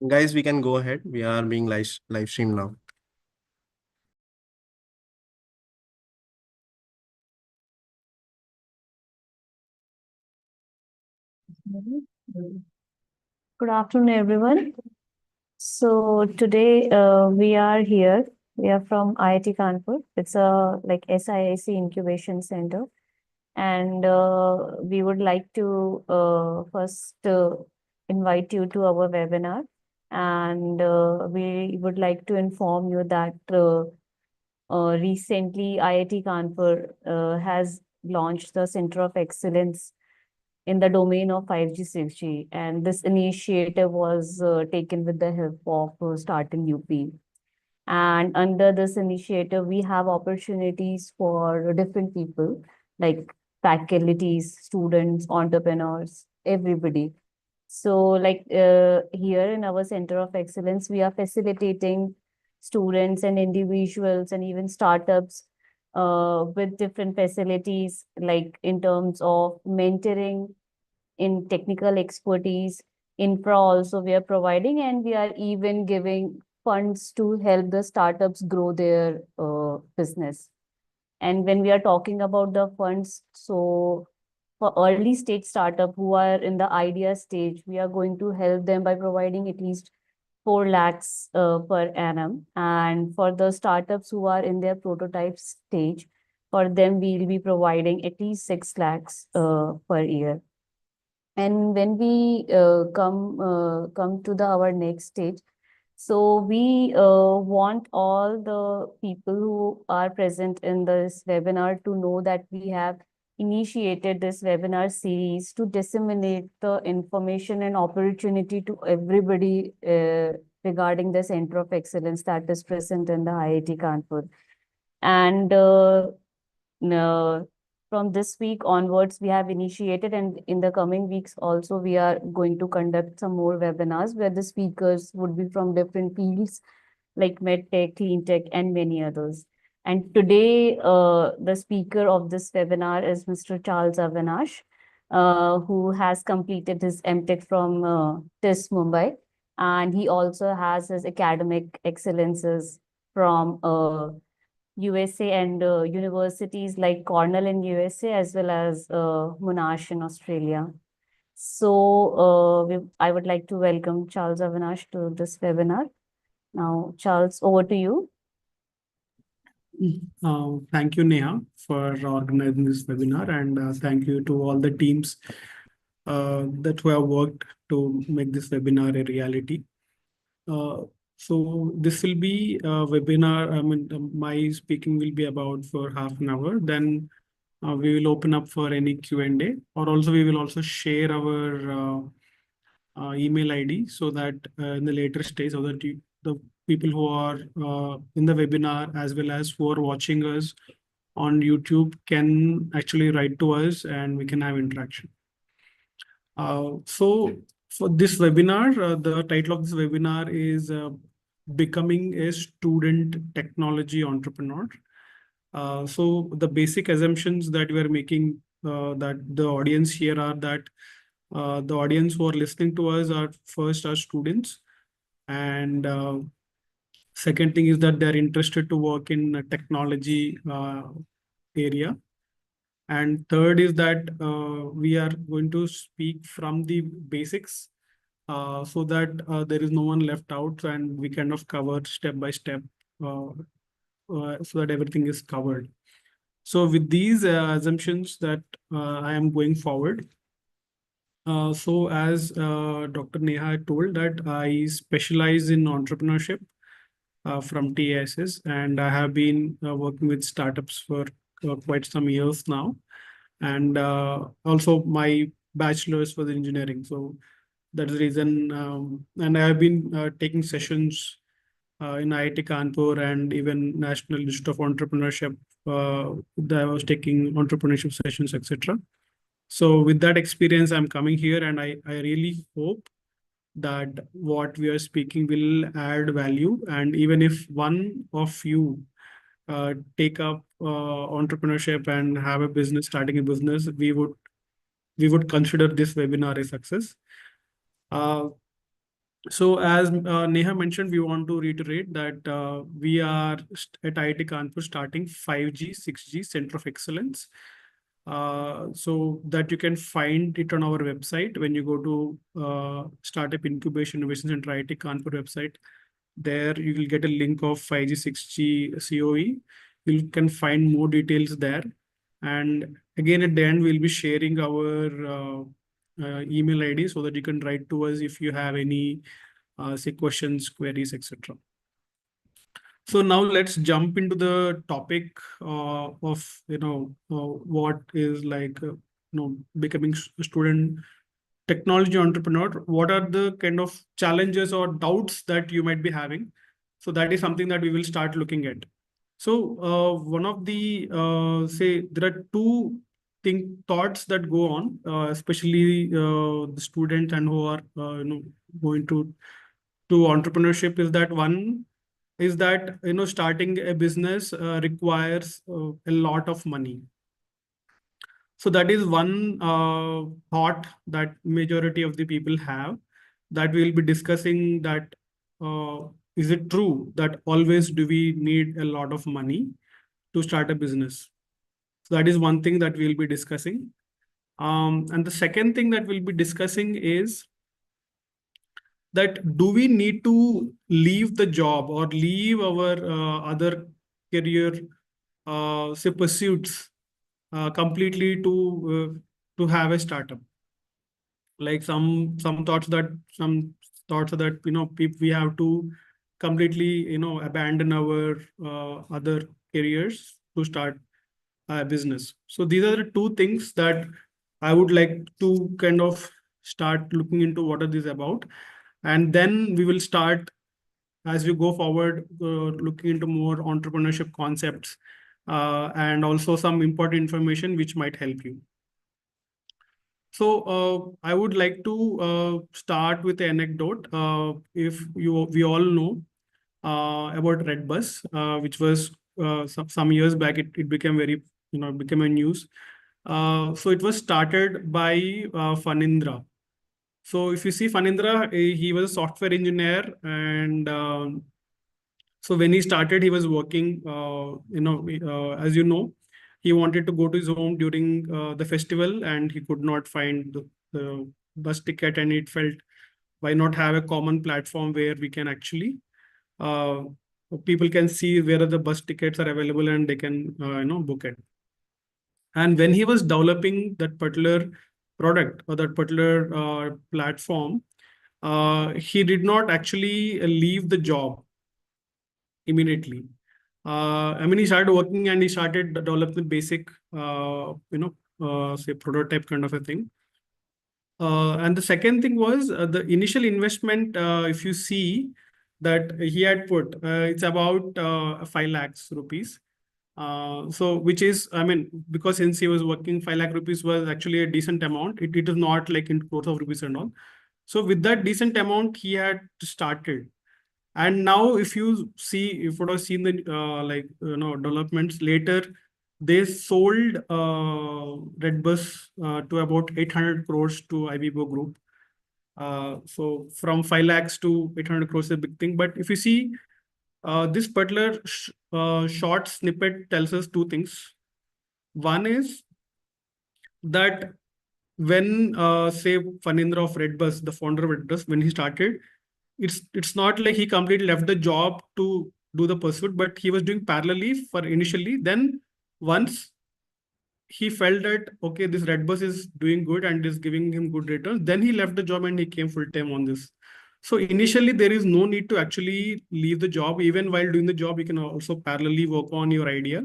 Guys, we can go ahead. We are being live stream now. Good afternoon, everyone. So today we are here. We are from IIT Kanpur. It's a like SIIC incubation center, and we would like to first invite you to our webinar, and we would like to inform you that recently IIT Kanpur has launched the Center of Excellence in the domain of 5G, 6G. And this initiative was taken with the help of Start in UP. And under this initiative, we have opportunities for different people like faculties, students, entrepreneurs, everybody. So, here in our Center of Excellence, we are facilitating students and individuals and even startups with different facilities, like in terms of mentoring, in technical expertise, infra also we are providing, and we are even giving funds to help the startups grow their business. And when we are talking about the funds, so for early stage startup who are in the idea stage, we are going to help them by providing at least 4 lakhs per annum. And for the startups who are in their prototype stage, for them we'll be providing at least 6 lakhs per year. And when we come to our next stage, so we want all the people who are present in this webinar to know that we have initiated this webinar series to disseminate the information and opportunity to everybody regarding the Center of Excellence that is present in the IIT Kanpur. And from this week onwards, we have initiated, and in the coming weeks also, we are going to conduct some more webinars where the speakers would be from different fields like medtech, clean tech, and many others. And today, the speaker of this webinar is Mr. Charles Avinash, who has completed his MTech from TIS Mumbai. And he also has his academic excellences from USA and universities like Cornell in USA as well as Monash in Australia. So I would like to welcome Charles Avinash to this webinar. Now, Charles, over to you. Thank you, Neha, for organizing this webinar, and thank you to all the teams that who have worked to make this webinar a reality. So this will be a webinar. I mean, my speaking will be about for half an hour. Then we will open up for any Q&A, or also we will also share our email ID so that in the later stage, so that the people who are in the webinar as well as who are watching us on YouTube can actually write to us and we can have interaction. So for this webinar, the title of this webinar is Becoming a Student Technology Entrepreneur. So the basic assumptions that we are making that the audience here are that the audience who are listening to us are first are students, and second thing is that they're interested to work in a technology area. And third is that we are going to speak from the basics so that there is no one left out and we kind of cover step by step so that everything is covered. So with these assumptions that I am going forward. So as Dr. Neha told that I specialize in entrepreneurship from TISS, and I have been working with startups for quite some years now. And also my bachelor's was in engineering. So that's the reason. And I have been taking sessions in IIT Kanpur and even National Institute of Entrepreneurship. I was taking entrepreneurship sessions, etc. So with that experience, I'm coming here, and I really hope that what we are speaking will add value. And even if one of you take up entrepreneurship and have a business, starting a business, we would consider this webinar a success. So as Neha mentioned, we want to reiterate that we are at IIT Kanpur starting 5G, 6G Center of Excellence. So that you can find it on our website when you go to Startup Incubation Innovation Center IIT Kanpur website. There you will get a link of 5G, 6G COE. You can find more details there. And again, at the end, we'll be sharing our email ID so that you can write to us if you have any say questions, queries, etc. So now let's jump into the topic of what is like becoming a student technology entrepreneur. What are the kind of challenges or doubts that you might be having? So that is something that we will start looking at. So one of the say there are two thoughts that go on, especially the students and who are going to entrepreneurship, is that one is that starting a business requires a lot of money. So that is one thought that majority of the people have, that we will be discussing that is it true that always do we need a lot of money to start a business? So that is one thing that we'll be discussing. And the second thing that we'll be discussing is that do we need to leave the job or leave our other career say pursuits completely to have a startup? Like some thoughts that we have to completely abandon our other careers to start a business. So these are the two things that I would like to kind of start looking into what are these about. And then we will start, as we go forward, looking into more entrepreneurship concepts and also some important information which might help you. So I would like to start with an anecdote. If we all know about Redbus, which was some years back, it became very, became a news. So it was started by Phanindra. So if you see Phanindra, he was a software engineer, and so when he started, he was working, as you know, he wanted to go to his home during the festival, and he could not find the bus ticket, and it felt, why not have a common platform where we can actually people can see where the bus tickets are available and they can book it. And when he was developing that particular product or that particular platform, he did not actually leave the job immediately. I mean, he started working and he started developing basic, say prototype kind of a thing. And the second thing was the initial investment. If you see that he had put, it's about 5 lakhs rupees. So which is, I mean, because since he was working, 5 lakh rupees was actually a decent amount. It is not like in crores of rupees and all. So with that decent amount, he had started. And now if you see, if you have seen the developments later, they sold Redbus to about 800 crores to IBBO Group. So from 5 lakhs to 800 crores is a big thing. But if you see, this particular short snippet tells us two things. One is that when say Phanindra of Redbus, the founder of Redbus, when he started, it's not like he completely left the job to do the pursuit, but he was doing parallelly for initially. Then once he felt that, okay, this Redbus is doing good and is giving him good returns, then he left the job and he came full time on this. So initially there is no need to actually leave the job. Even while doing the job, you can also parallelly work on your idea,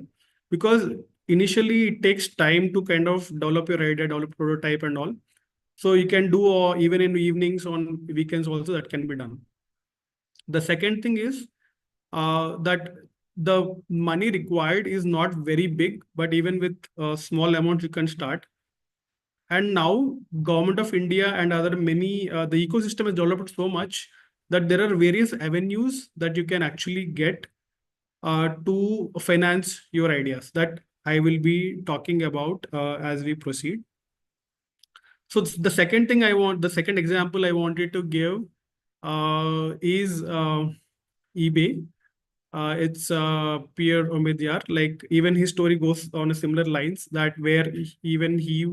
because initially it takes time to kind of develop your idea, develop prototype and all. So you can do even in evenings, on weekends also, that can be done. The second thing is that the money required is not very big, but even with small amounts you can start. And now Government of India and other many, the ecosystem has developed so much that there are various avenues that you can actually get to finance your ideas, that I will be talking about as we proceed. So the second example I wanted to give is eBay. It's Pierre Omidyar. Like even his story goes on a similar lines that where even he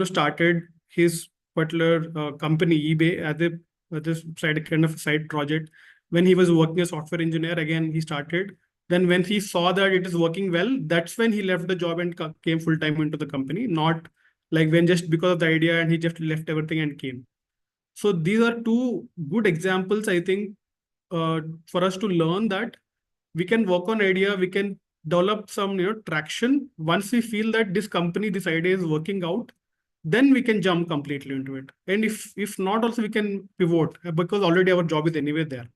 started his particular company eBay as this side kind of side project when he was working as software engineer. Again, he started. Then when he saw that it is working well, that's when he left the job and came full time into the company. Not like when just because of the idea and he just left everything and came. So these are two good examples, I think, for us to learn that we can work on idea, we can develop some traction. Once we feel that this company, this idea is working out, then we can jump completely into it. And if not, also we can pivot because already our job is anyway there.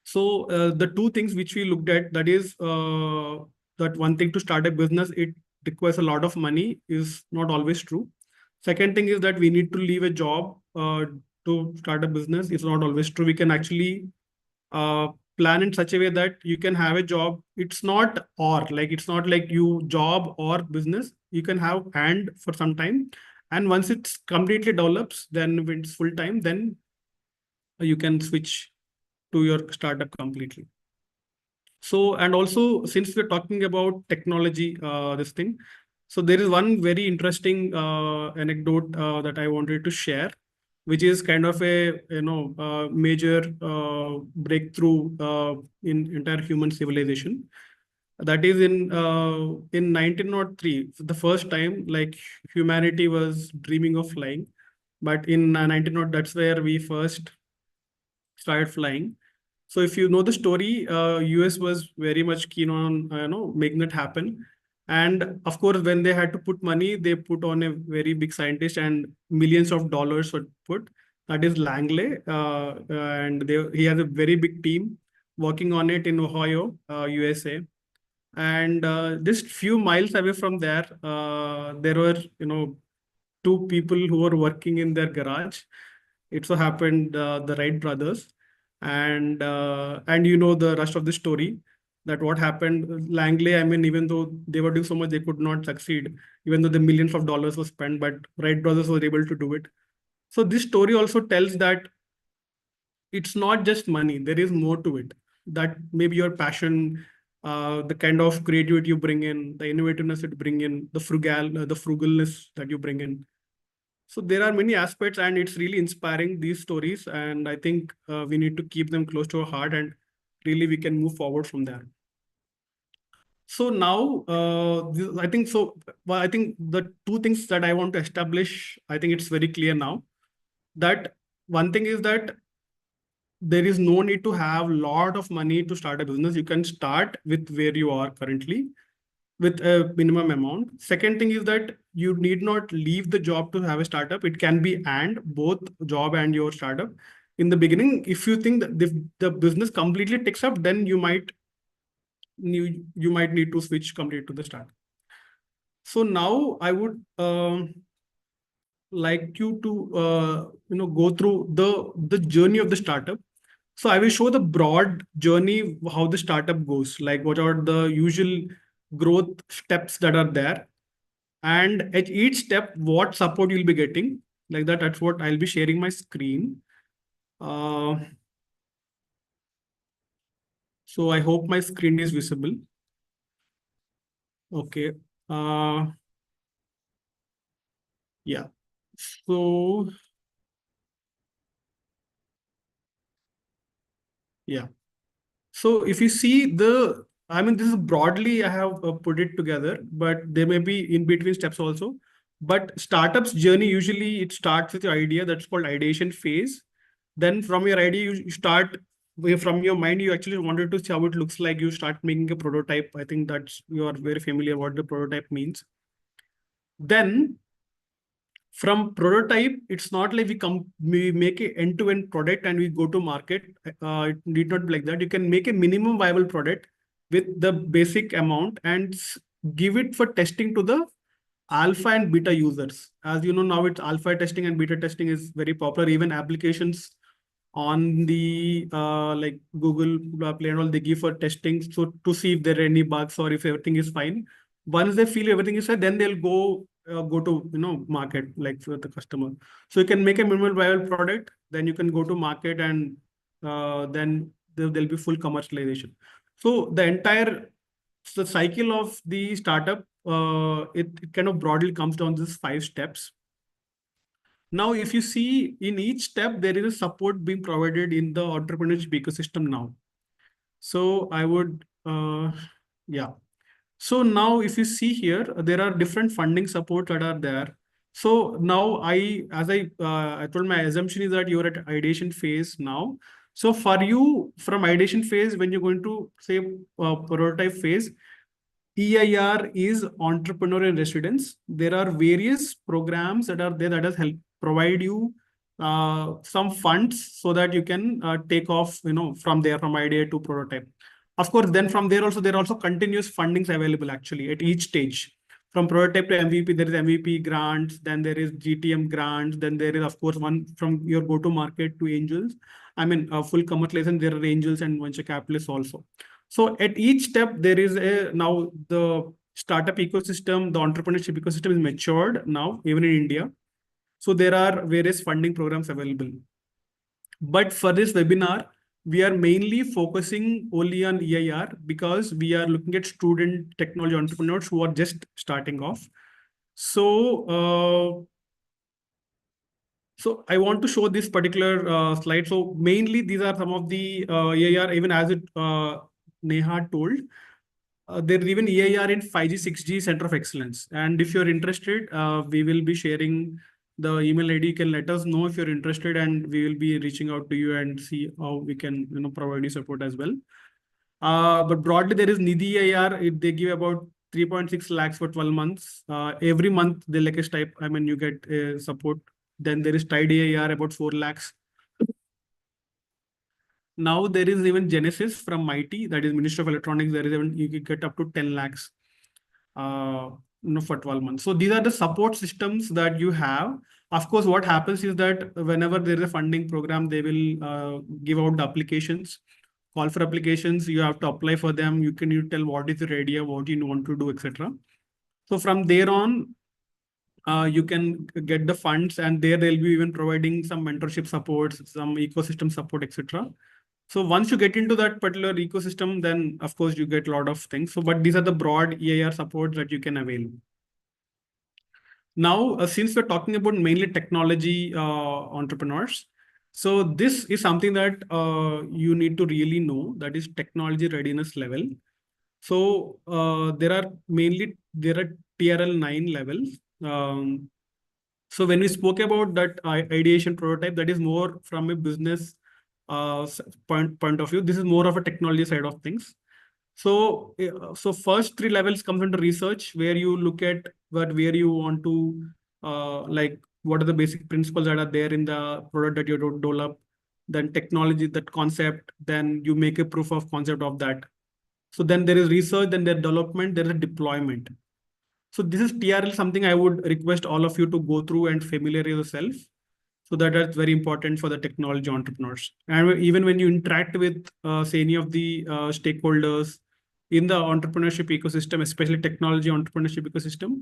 So the two things which we looked at, that is that one thing to start a business, it requires a lot of money is not always true. Second thing is that we need to leave a job to start a business. It's not always true. We can actually plan in such a way that you can have a job. It's not it's not like you job or business. You can have and for some time. And once it's completely develops, then when it's full time, then you can switch to your startup completely. So, and also since we're talking about technology, this thing, so there is one very interesting anecdote that I wanted to share, which is kind of a major breakthrough in entire human civilization. That is in 1903, the first time like humanity was dreaming of flying, but in 1900, that's where we first started flying. So if you know the story, US was very much keen on making it happen. And of course, when they had to put money, they put on a very big scientist and millions of dollars were put. That is Langley, and he has a very big team working on it in Ohio, USA. And just few miles away from there, there were two people who were working in their garage. It so happened the Wright brothers, and the rest of the story, that what happened. Langley, I mean, even though they were doing so much, they could not succeed, even though the millions of dollars were spent, but Wright brothers were able to do it. So this story also tells that it's not just money, there is more to it. That maybe your passion, the kind of creativity you bring in, the innovativeness you bring in, the frugalness that you bring in. So there are many aspects, and it's really inspiring, these stories. And I think we need to keep them close to our heart, and really we can move forward from there. So now, I think so. Well, I think the two things that I want to establish, I think it's very clear now that one thing is that there is no need to have a lot of money to start a business. You can start with where you are currently with a minimum amount. Second thing is that you need not leave the job to have a startup. It can be and both job and your startup. In the beginning, if you think that the business completely takes up, then you might need to switch completely to the startup. So now I would like you to go through the journey of the startup. So I will show the broad journey, how the startup goes, like what are the usual growth steps that are there. And at each step, what support you'll be getting. Like that, that's what I'll be sharing my screen. So I hope my screen is visible. Okay. Yeah. So, yeah. So if you see I mean, this is broadly, I have put it together, but there may be in between steps also. But startup's journey, usually it starts with your idea. That's called ideation phase. Then from your idea, you start from your mind, you actually wanted to see how it looks like. You start making a prototype. I think that's, you are very familiar what the prototype means. Then from prototype, it's not like we make a end-to-end product and we go to market. It need not be like that. You can make a minimum viable product with the basic amount and give it for testing to the alpha and beta users. As you know, now it's alpha testing and beta testing is very popular. Even applications on the like Google Play and all, they give for testing. So to see if there are any bugs or if everything is fine. Once they feel everything is fine, then they'll go go to market like for the customer. So you can make a minimal viable product, then you can go to market, and then there'll be full commercialization. So the entire cycle of the startup, it kind of broadly comes down to these 5 steps. Now, if you see in each step, there is a support being provided in the entrepreneurship ecosystem now. So I would, yeah. So now if you see here, there are different funding support that are there. So now I told, my assumption is that you're at ideation phase now. So for you, from ideation phase, when you're going to say prototype phase, EIR is entrepreneur in residence. There are various programs that are there that has helped provide you some funds so that you can take off, from there, from idea to prototype. Of course, then from there also, there are also continuous fundings available actually at each stage. From prototype to MVP, there is MVP grants, then there is GTM grants, then there is, of course, one from your go-to-market to angels. I mean, full commercialization, there are angels and venture capitalists also. So at each step, there is now the startup ecosystem, the entrepreneurship ecosystem is matured now, even in India. So there are various funding programs available. But for this webinar, we are mainly focusing only on EIR because we are looking at student technology entrepreneurs who are just starting off. So, so I want to show this particular slide. So mainly these are some of the EIR, even as it Neha told. There is even EIR in 5G, 6G Center of Excellence. And if you're interested, we will be sharing the email ID. You can let us know if you're interested, and we will be reaching out to you and see how we can provide you support as well. But broadly, there is Nidhi EIR. They give about 3.6 lakhs for 12 months. Every month, they like a type. I mean, you get support. Then there is Tide EIR, about 4 lakhs. Now there is even Genesis from MIT, that is Ministry of Electronics. There is even, you can get up to 10 lakhs for 12 months. So these are the support systems that you have. Of course, what happens is that whenever there is a funding program, they will give out the applications, call for applications. You have to apply for them. You tell what is your idea, what you want to do, etc. So from there on, you can get the funds, and there they'll be even providing some mentorship supports, some ecosystem support, etc. So once you get into that particular ecosystem, then of course you get a lot of things. So, but these are the broad EIR supports that you can avail. Now, since we're talking about mainly technology entrepreneurs, so this is something that you need to really know, that is technology readiness level. So there are TRL 9 levels. So when we spoke about that ideation prototype, that is more from a business point of view. This is more of a technology side of things. So first 3 levels comes under research, where you look at where you want to like what are the basic principles that are there in the product that you develop, then technology, that concept, then you make a proof of concept of that. So then there is research, then there's development, there is deployment. So this is TRL, something I would request all of you to go through and familiarize yourself. So that's very important for the technology entrepreneurs. And even when you interact with, say, any of the stakeholders in the entrepreneurship ecosystem, especially technology entrepreneurship ecosystem,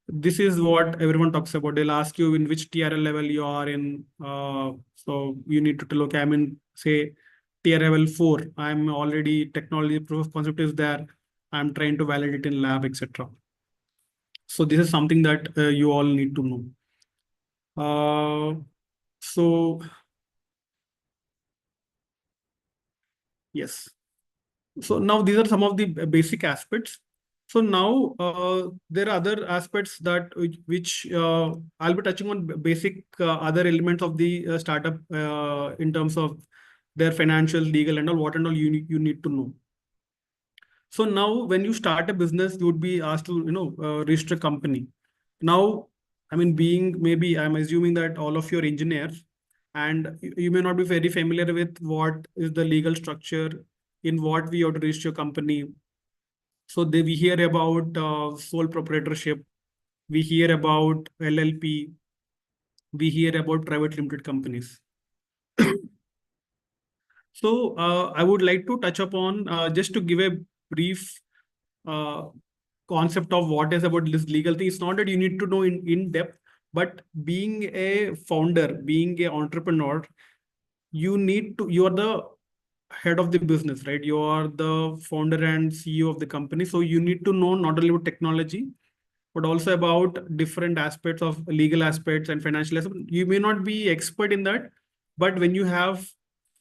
this is what everyone talks about. They'll ask you in which TRL level you are in. So you need to look, I'm in, say, tier level 4. I'm already technology proof of concept is there. I'm trying to validate in lab, etc. So this is something that you all need to know. So yes. So now these are some of the basic aspects. So now there are other aspects that which I'll be touching on basic other elements of the startup in terms of their financial, legal, and all you need to know. So now when you start a business, you would be asked to register a company. Now, I mean, maybe I'm assuming that all of your engineers, and you may not be very familiar with what is the legal structure, in what we have to register your company. So we hear about sole proprietorship, we hear about LLP, we hear about private limited companies. So I would like to touch upon just to give a brief concept of what is about this legal thing. It's not that you need to know in depth, but being a founder, being an entrepreneur, you are the head of the business, right? You are the founder and CEO of the company. So you need to know not only about technology, but also about different aspects of legal aspects and financial aspects. You may not be expert in that, but when you have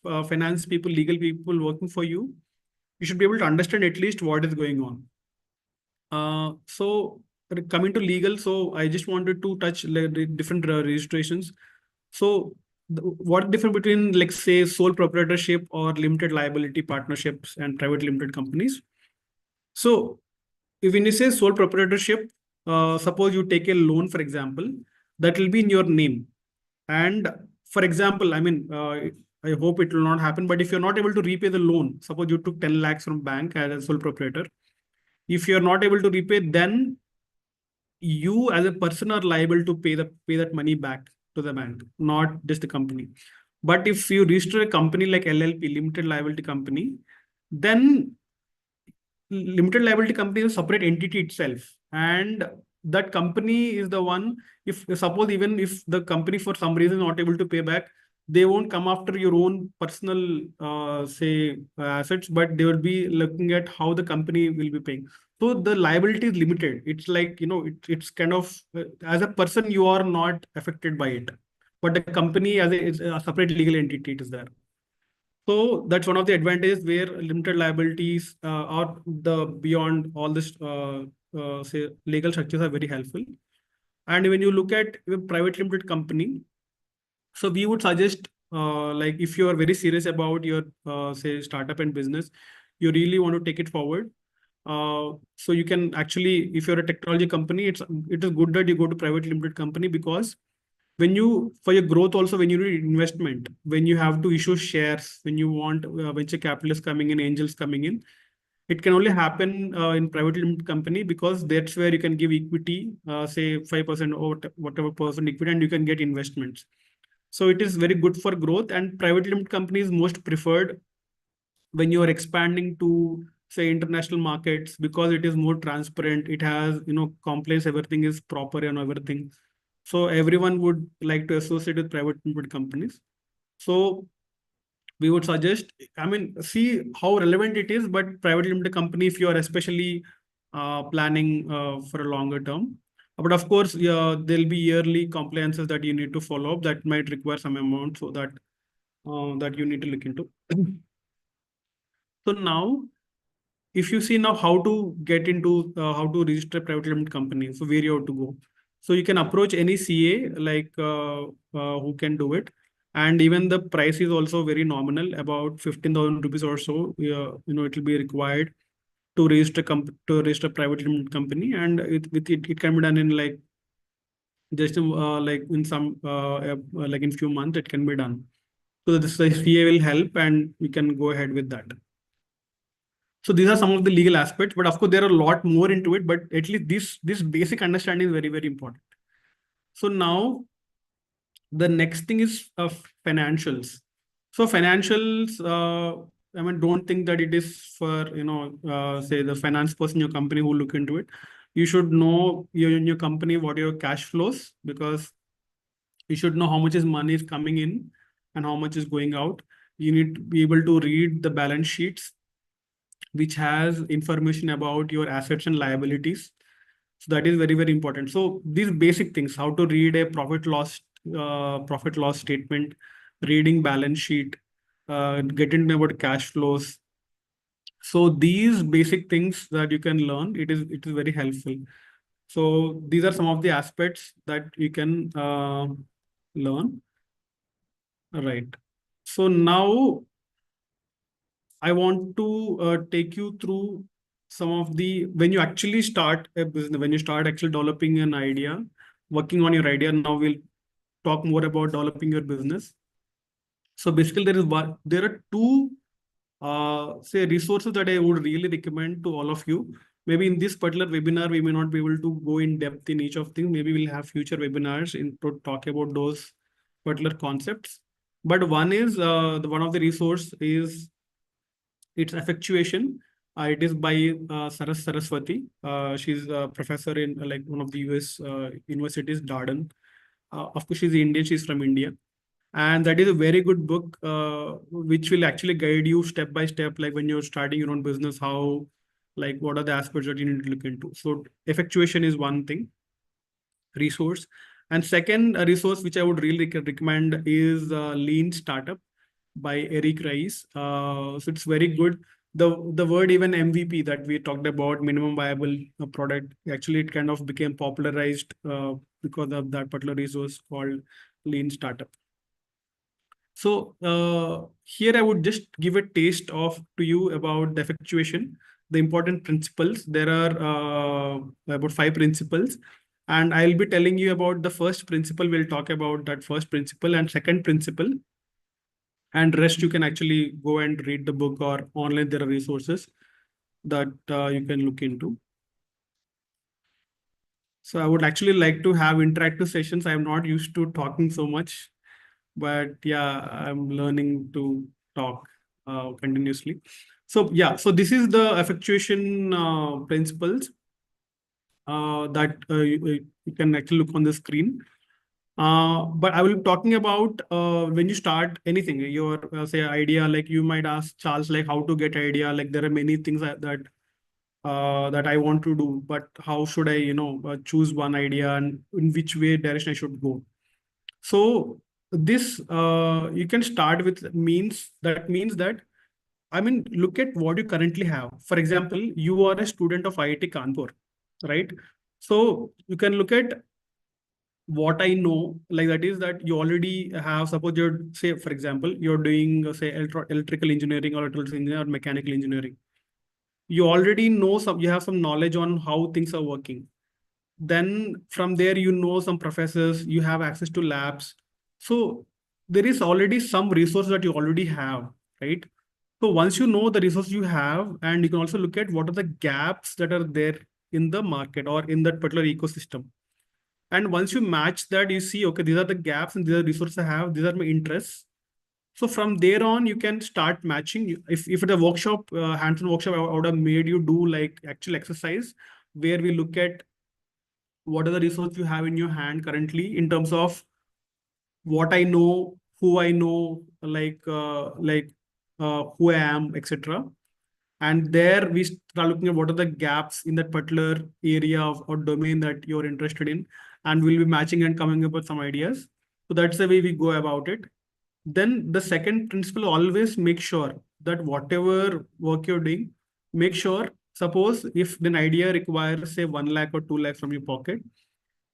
finance people, legal people working for you, you should be able to understand at least what is going on. So coming to legal, so I just wanted to touch like, the different registrations. So what difference between, like, say, sole proprietorship or limited liability partnerships and private limited companies? So if when you say sole proprietorship, suppose you take a loan, for example, that will be in your name. And for example, I mean, I hope it will not happen, but if you're not able to repay the loan, suppose you took 10 lakhs from bank as a sole proprietor, if you're not able to repay, then you as a person are liable to pay that money back to the bank, not just the company. But if you register a company like LLP, limited liability company, then limited liability company is a separate entity itself, and that company is the one. If suppose even if the company for some reason not able to pay back, they won't come after your own personal assets, but they will be looking at how the company will be paying. So the liability is limited. It's like, it's kind of, as a person you are not affected by it, but the company as is a separate legal entity, it is there. So that's one of the advantages where limited liabilities are the beyond all this say legal structures are very helpful. And when you look at a private limited company, so we would suggest like if you are very serious about your say startup and business, you really want to take it forward. So you can actually, if you're a technology company, it is good that you go to private limited company, because when you, for your growth also, when you need investment, when you have to issue shares, when you want venture capitalists coming in, angels coming in, it can only happen in private limited company, because that's where you can give equity, say 5% or whatever percent equity, and you can get investments. So it is very good for growth, and private limited company is most preferred when you are expanding to, say, international markets, because it is more transparent. It has, compliance, everything is proper and everything. So everyone would like to associate with private limited companies. So we would suggest, I mean, see how relevant it is, but private limited company, if you are especially planning for a longer term. But of course, yeah, there'll be yearly compliances that you need to follow up that might require some amount, so that that you need to look into. So now, if you see now how to get into how to register a private limited company, so where you have to go. So you can approach any CA like who can do it. And even the price is also very nominal, about 15,000 rupees or so. It will be required to register a private limited company, and it can be done in like just like in some like in few months it can be done. So this CA will help, and we can go ahead with that. So these are some of the legal aspects, but of course there are a lot more into it, but at least this basic understanding is very, very important. So now the next thing is financials. So financials, I mean, don't think that it is for, say the finance person in your company who look into it. You should know in your company what are your cash flows, because you should know how much is money is coming in and how much is going out. You need to be able to read the balance sheets, which has information about your assets and liabilities. So that is very, very important. So these basic things, how to read a profit loss statement, reading balance sheet, getting about cash flows. So these basic things that you can learn, it is very helpful. So these are some of the aspects that you can learn. All right. So now I want to take you through some of the, when you actually start a business, when you start actually developing an idea, working on your idea. Now we'll talk more about developing your business. So basically there are two say resources that I would really recommend to all of you. Maybe in this particular webinar, we may not be able to go in depth in each of things. Maybe we'll have future webinars to talk about those particular concepts. But one is one of the resource is its effectuation. It is by Saraswati. She's a professor in like one of the US universities, Darden. Of course, she's Indian. She's from India, and that is a very good book, which will actually guide you step by step, like when you're starting your own business, how, like, what are the aspects that you need to look into. So, effectuation is one thing, resource, and second, a resource which I would really recommend is Lean Startup by Eric Rice. So it's very good. The word even MVP that we talked about, minimum viable product, actually it kind of became popularized because of that particular resource called Lean Startup. So here I would just give a taste of to you about the effectuation, the important principles. There are about 5 principles, and I'll be telling you about the first principle. We'll talk about that first principle and second principle, and rest you can actually go and read the book, or online there are resources that you can look into. So I would actually like to have interactive sessions. I'm not used to talking so much, but yeah, I'm learning to talk continuously. So yeah, so this is the effectuation principles that you can actually look on the screen. But I will be talking about when you start anything, your say idea, like you might ask Charles, like how to get idea. Like there are many things that I want to do, but how should I, choose one idea and in which way direction I should go. So this you can start with means that, I mean, look at what you currently have. For example, you are a student of IIT Kanpur, right? So you can look at what I know, like that is that you already have, suppose you're, say, for example, you're doing, say, electrical engineering or electrical engineering or mechanical engineering. You already know you have some knowledge on how things are working. Then from there, you know some professors, you have access to labs. So there is already some resource that you already have, right? So once you know the resource you have, and you can also look at what are the gaps that are there in the market or in that particular ecosystem. And once you match that, you see, okay, these are the gaps and these are the resources I have, these are my interests. So from there on, you can start matching. If it's a workshop, hands-on workshop, I would have made you do like actual exercise where we look at what are the resources you have in your hand currently in terms of what I know, who I know, like who I am, etc. And there we start looking at what are the gaps in that particular area or domain that you're interested in, and we'll be matching and coming up with some ideas. So that's the way we go about it. Then the second principle, always make sure that whatever work you're doing, make sure, suppose if an idea requires say 1 lakh or 2 lakhs from your pocket,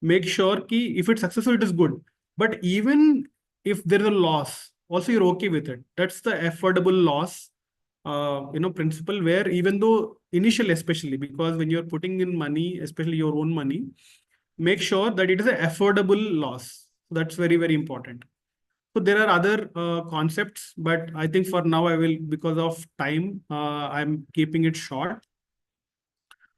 make sure ki if it's successful, it is good. But even if there is a loss, also you're okay with it. That's the affordable loss, principle, where even though initially, especially because when you're putting in money, especially your own money, make sure that it is an affordable loss. That's very, very important. So there are other concepts, but I think for now I will, because of time, I'm keeping it short.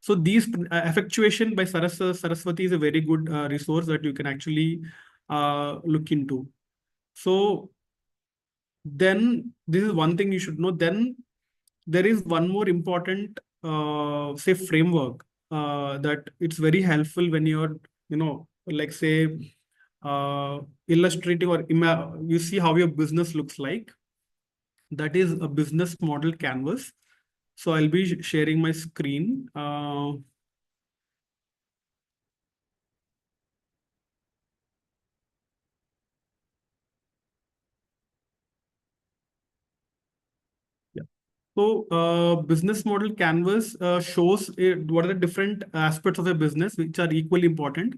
So these effectuation by Saraswati is a very good resource that you can actually look into. So then this is one thing you should know. Then there is one more important, say, framework that it's very helpful when you're, like say, illustrating or you see how your business looks like. That is a business model canvas. So I'll be sharing my screen. So business model canvas shows what are the different aspects of a business which are equally important.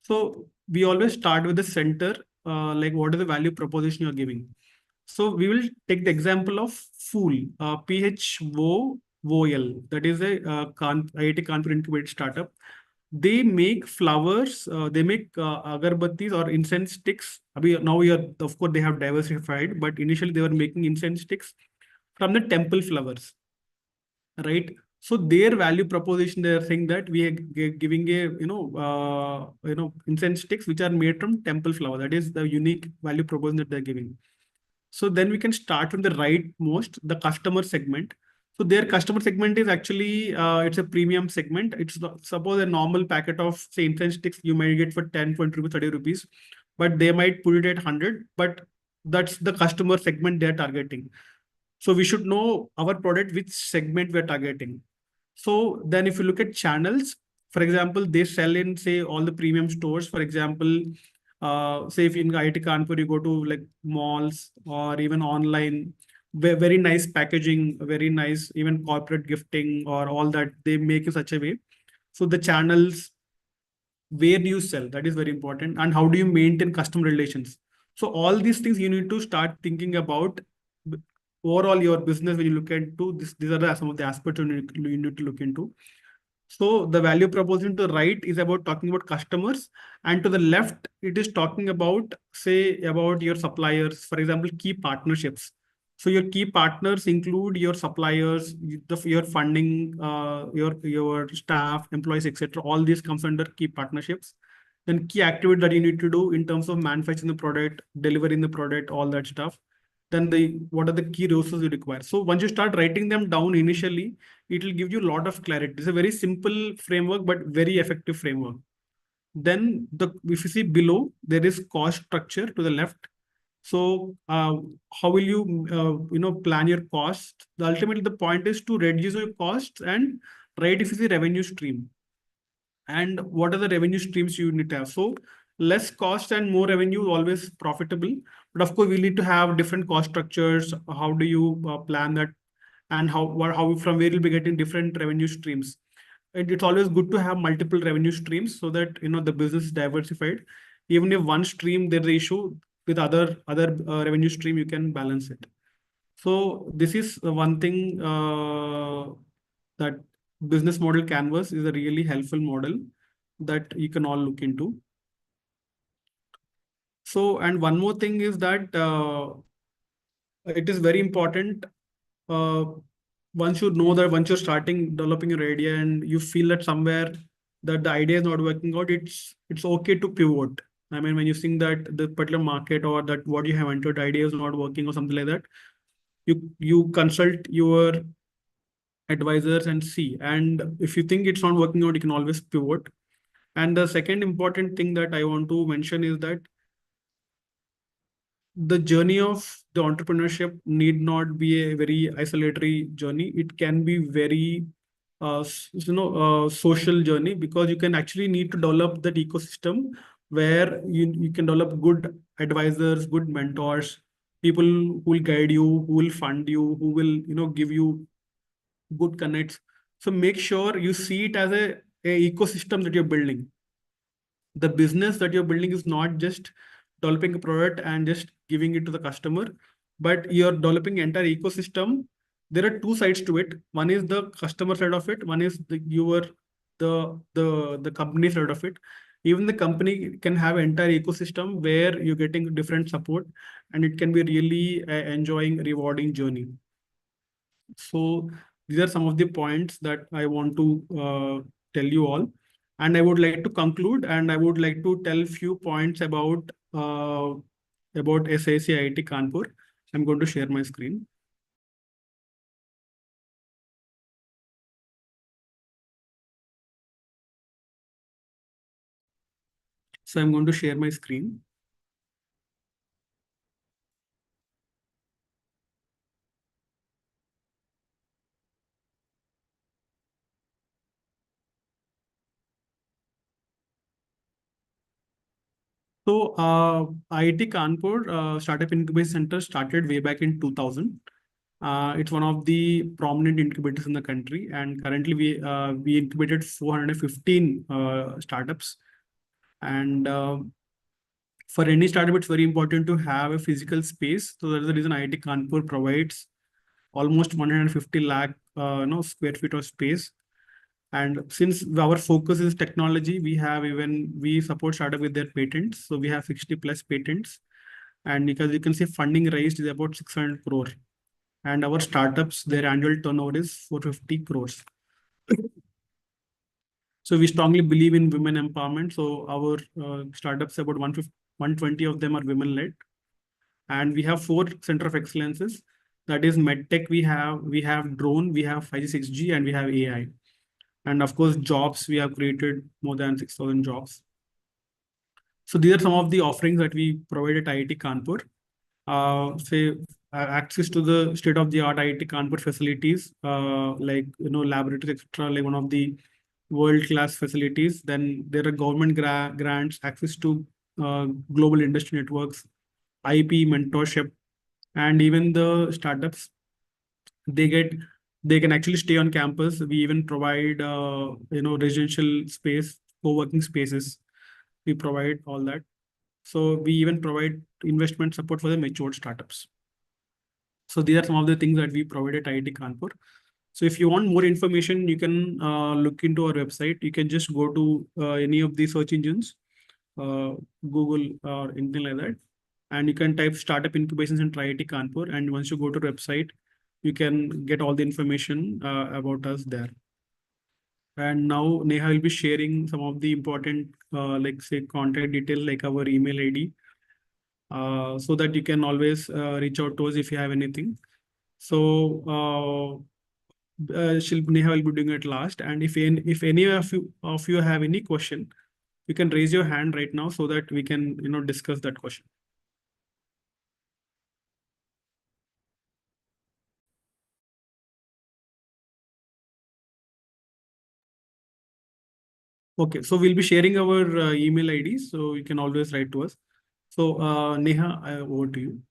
So we always start with the center, like what is the value proposition you're giving. So we will take the example of Phool, PHOOL. That is a IIT Kanpur incubated startup. They make flowers, they make agarbattis or incense sticks. Now we are, of course, they have diversified, but initially they were making incense sticks from the temple flowers, right? So their value proposition, they are saying that we are giving a incense sticks which are made from temple flower. That is the unique value proposition that they're giving. So then we can start from the right most, the customer segment. So their customer segment is actually, it's a premium segment. It's suppose a normal packet of say incense sticks you might get for 10, 20 rupees, 30 rupees, but they might put it at 100, but that's the customer segment they're targeting. So we should know our product, which segment we're targeting. So then if you look at channels, for example, they sell in say all the premium stores. For example, say if in IIT Kanpur, you go to like malls or even online, very nice packaging, very nice, even corporate gifting or all that they make in such a way. So the channels, where do you sell? That is very important. And how do you maintain customer relations? So all these things you need to start thinking about overall your business when you look into this. These are some of the aspects you need to look into. So the value proposition to the right is about talking about customers, and to the left, it is talking about, say, about your suppliers, for example, key partnerships. So your key partners include your suppliers, your funding, your staff, employees, etc. All these comes under key partnerships. Then key activities that you need to do in terms of manufacturing the product, delivering the product, all that stuff. Then what are the key resources you require? So once you start writing them down initially, it will give you a lot of clarity. It's a very simple framework, but very effective framework. Then if you see below, there is cost structure to the left. So how will you plan your cost? Ultimately, the point is to reduce your costs and write if you see revenue stream. And what are the revenue streams you need to have? So less cost and more revenue, always profitable. But of course, we need to have different cost structures. How do you plan that? And how from where you'll be getting different revenue streams. And it's always good to have multiple revenue streams so that the business is diversified. Even if one stream there's an issue with other revenue stream, you can balance it. So this is one thing that business model canvas is a really helpful model that you can all look into. So, and one more thing is that it is very important. Once you know that once you're starting developing your idea and you feel that somewhere that the idea is not working out, it's okay to pivot. I mean, when you think that the particular market or that what you have entered idea is not working or something like that, you consult your advisors and see. And if you think it's not working out, you can always pivot. And the second important thing that I want to mention is that the journey of the entrepreneurship need not be a very isolatory journey. It can be very social journey, because you can actually need to develop that ecosystem where you can develop good advisors, good mentors, people who will guide you, who will fund you, who will give you good connects. So make sure you see it as a ecosystem that you're building. The business that you're building is not just developing a product and just giving it to the customer, but you're developing entire ecosystem. There are two sides to it. One is the customer side of it. One is the company side of it. Even the company can have an entire ecosystem where you're getting different support, and it can be really enjoying, rewarding journey. So these are some of the points that I want to tell you all. And I would like to conclude, and I would like to tell few points about SISC IIT Kanpur. I'm going to share my screen. So I'm going to share my screen. So IIT Kanpur Startup Incubation Center started way back in 2000. It's one of the prominent incubators in the country, and currently we incubated 415 startups. And for any startup, it's very important to have a physical space. So that's the reason IIT Kanpur provides almost 150 lakh square feet of space. And since our focus is technology, we support startup with their patents. So we have 60 plus patents. And because you can see funding raised is about 600 crore. And our startups, their annual turnover is 450 crores. So we strongly believe in women empowerment. So our startups, about 120 of them are women-led. And we have 4 center of excellences. That is medtech. We have drone, we have 5G, 6G, and we have AI. And of course, jobs, we have created more than 6,000 jobs. So these are some of the offerings that we provide at IIT Kanpur. Say access to the state-of-the-art IIT Kanpur facilities, like laboratories, etc., like one of the world-class facilities. Then there are government grants, access to global industry networks, IP mentorship, and even the startups. They can actually stay on campus. We even provide residential space, co-working spaces. We provide all that. So we even provide investment support for the matured startups. So these are some of the things that we provide at IIT Kanpur. So if you want more information, you can look into our website. You can just go to any of the search engines, Google or anything like that. And you can type startup incubations and IIT Kanpur. And once you go to the website, you can get all the information about us there. And now Neha will be sharing some of the important, like say contact detail, like our email ID, so that you can always reach out to us if you have anything. So Neha will be doing it last. And if any of you have any question, you can raise your hand right now so that we can discuss that question. Okay, so we'll be sharing our email ID, so you can always write to us. So Neha, over to you.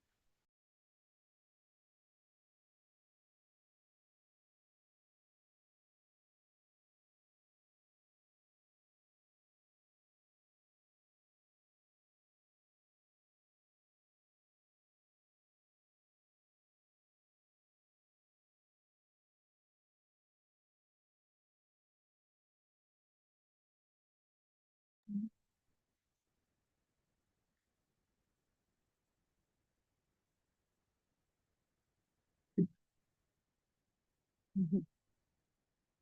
Mhm.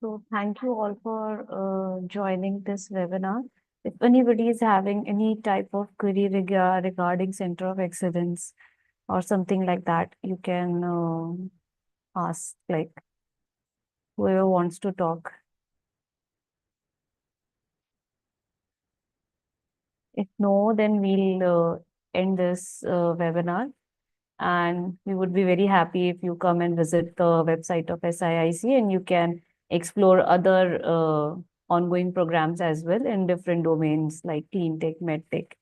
So thank you all for joining this webinar. If anybody is having any type of query regarding Center of Excellence or something like that, you can ask, like whoever wants to talk. If no, then we'll end this webinar. And we would be very happy if you come and visit the website of SIIC, and you can explore other ongoing programs as well in different domains like clean tech, med tech,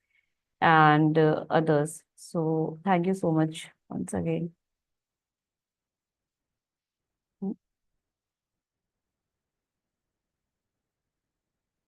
and others. So thank you so much once again.